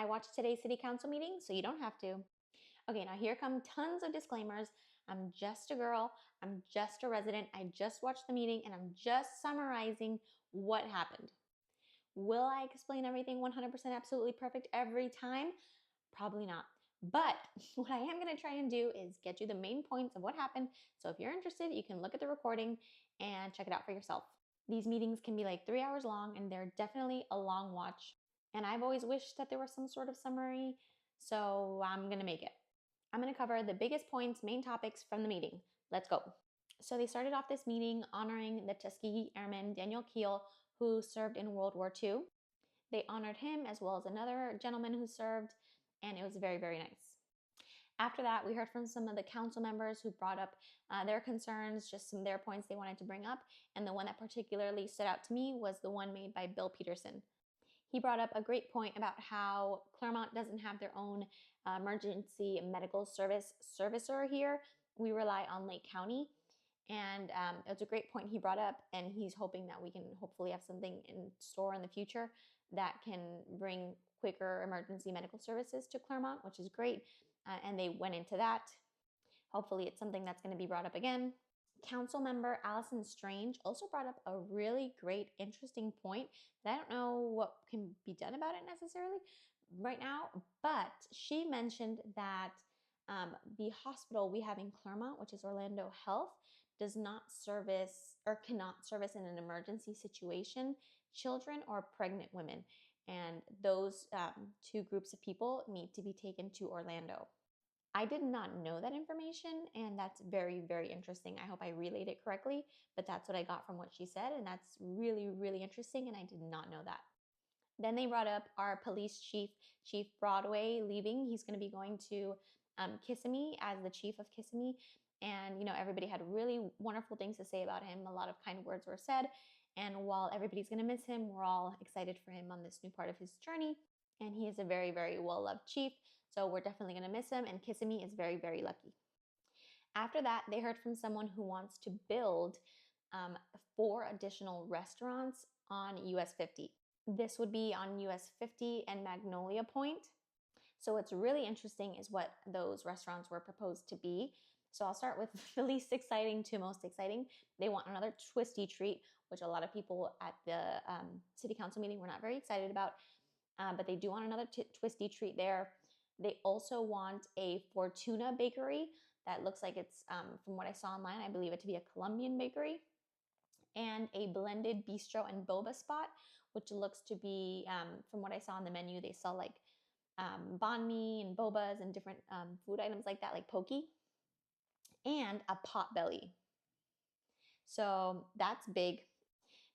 I watched today's city council meeting, so you don't have to. Okay, now here come tons of disclaimers. I'm just a girl. I'm just a resident. I just watched the meeting and I'm just summarizing what happened. Will I explain everything 100% absolutely perfect every time? Probably not. But what I am going to try and do is get you the main points of what happened. So if you're interested, you can look at the recording and check it out for yourself. These meetings can be like 3 hours long and they're definitely a long watch. And I've always wished that there was some sort of summary, so I'm going to make it. I'm going to cover the biggest points, main topics from the meeting. Let's go. So they started off this meeting honoring the Tuskegee Airman Daniel Keel, who served in World War II. They honored him as well as another gentleman who served, and it was very, very nice. After that, we heard from some of the council members who brought up their concerns, just some of their points they wanted to bring up, and the one that particularly stood out to me was the one made by Bill Peterson. He brought up a great point about how Clermont doesn't have their own emergency medical service servicer here. We rely on Lake County. And it's a great point he brought up, and he's hoping that we can hopefully have something in store in the future that can bring quicker emergency medical services to Clermont, which is great. And they went into that. Hopefully it's something that's going to be brought up again. Council member Allison Strange also brought up a really great, interesting point that I don't know what can be done about it necessarily right now, but she mentioned that the hospital we have in Clermont, which is Orlando Health, does not service or cannot service in an emergency situation children or pregnant women. And those two groups of people need to be taken to Orlando. I did not know that information, and that's very, very interesting. I hope I relayed it correctly, but that's what I got from what she said, and that's really, really interesting, and I did not know that. Then they brought up our police chief, Chief Broadway, leaving. He's going to be going to Kissimmee as the chief of Kissimmee, and everybody had really wonderful things to say about him. A lot of kind words were said, and while everybody's going to miss him, we're all excited for him on this new part of his journey, and he is a very, very well-loved chief. So we're definitely going to miss him, and Kissimmee is very, very lucky. After that, they heard from someone who wants to build 4 additional restaurants on US 50. This would be on US 50 and Magnolia Point. So what's really interesting is what those restaurants were proposed to be. So I'll start with the least exciting to most exciting. They want another twisty treat, which a lot of people at the city council meeting were not very excited about. But they do want another twisty treat there. They also want a Fortuna bakery that looks like it's, from what I saw online, I believe it to be a Colombian bakery, and a blended bistro and boba spot, which looks to be, from what I saw on the menu, they sell like banh mi and bobas and different food items like that, like poke, and a potbelly. So that's big.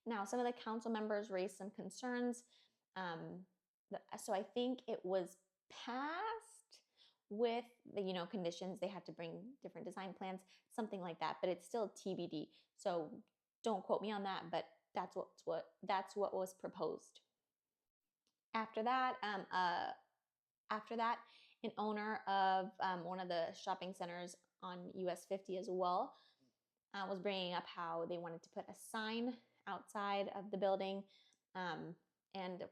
Now, some of the council members raised some concerns. So I think it was passed with the conditions. They had to bring different design plans, something like that, but it's still TBD. So don't quote me on that, but that's what was proposed. After that, an owner of one of the shopping centers on US 50 as well was bringing up how they wanted to put a sign outside of the building, and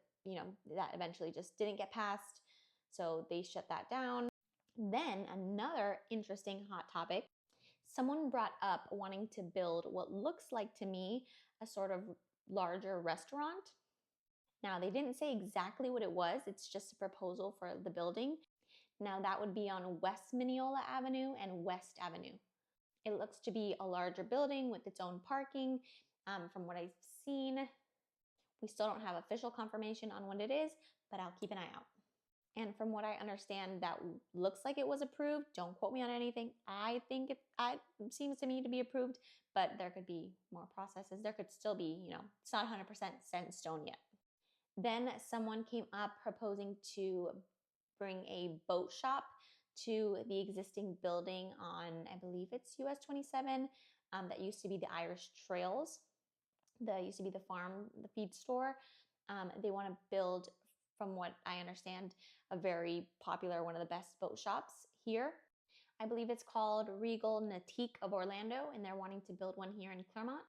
that eventually just didn't get passed, so they shut that down. Then another interesting hot topic, someone brought up wanting to build what looks like to me a sort of larger restaurant. Now, they didn't say exactly what it was. It's just a proposal for the building. Now, that would be on West Mineola Avenue and West Avenue. It looks to be a larger building with its own parking. From what I've seen, we still don't have official confirmation on what it is, but I'll keep an eye out. And from what I understand, that looks like it was approved. Don't quote me on anything. I think it seems to me to be approved, but there could be more processes. There could still be, it's not 100% set in stone yet. Then someone came up proposing to bring a boat shop to the existing building on, I believe it's US 27, that used to be the Irish Trails. That used to be the farm, the feed store. They want to build, from what I understand, a very popular, one of the best boat shops here. I believe it's called Regal Nautique of Orlando, and they're wanting to build one here in Clermont.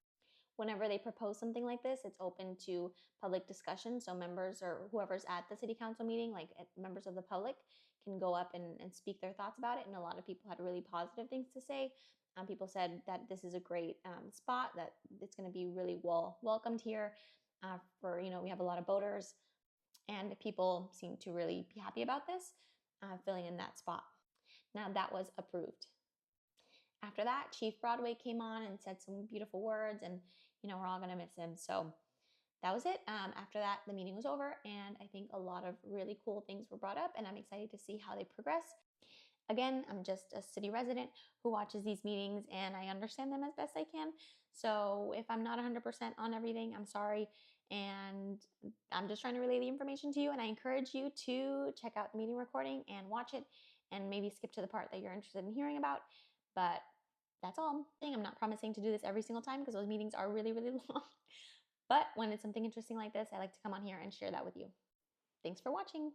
whenever they propose something like this, it's open to public discussion. So members or whoever's at the city council meeting, like members of the public, can go up and speak their thoughts about it. And a lot of people had really positive things to say. People said that this is a great spot, that it's going to be really well welcomed here. For we have a lot of voters, and people seem to really be happy about this, filling in that spot. Now that was approved. After that, Chief Broadway came on and said some beautiful words, and we're all gonna miss him. So that was it. After that, the meeting was over, and I think a lot of really cool things were brought up, and I'm excited to see how they progress. Again, I'm just a city resident who watches these meetings, and I understand them as best I can. So if I'm not 100% on everything, I'm sorry. And I'm just trying to relay the information to you, and I encourage you to check out the meeting recording and watch it, and maybe skip to the part that you're interested in hearing about. But that's all. I'm not promising to do this every single time because those meetings are really, really long. But when it's something interesting like this, I like to come on here and share that with you. Thanks for watching.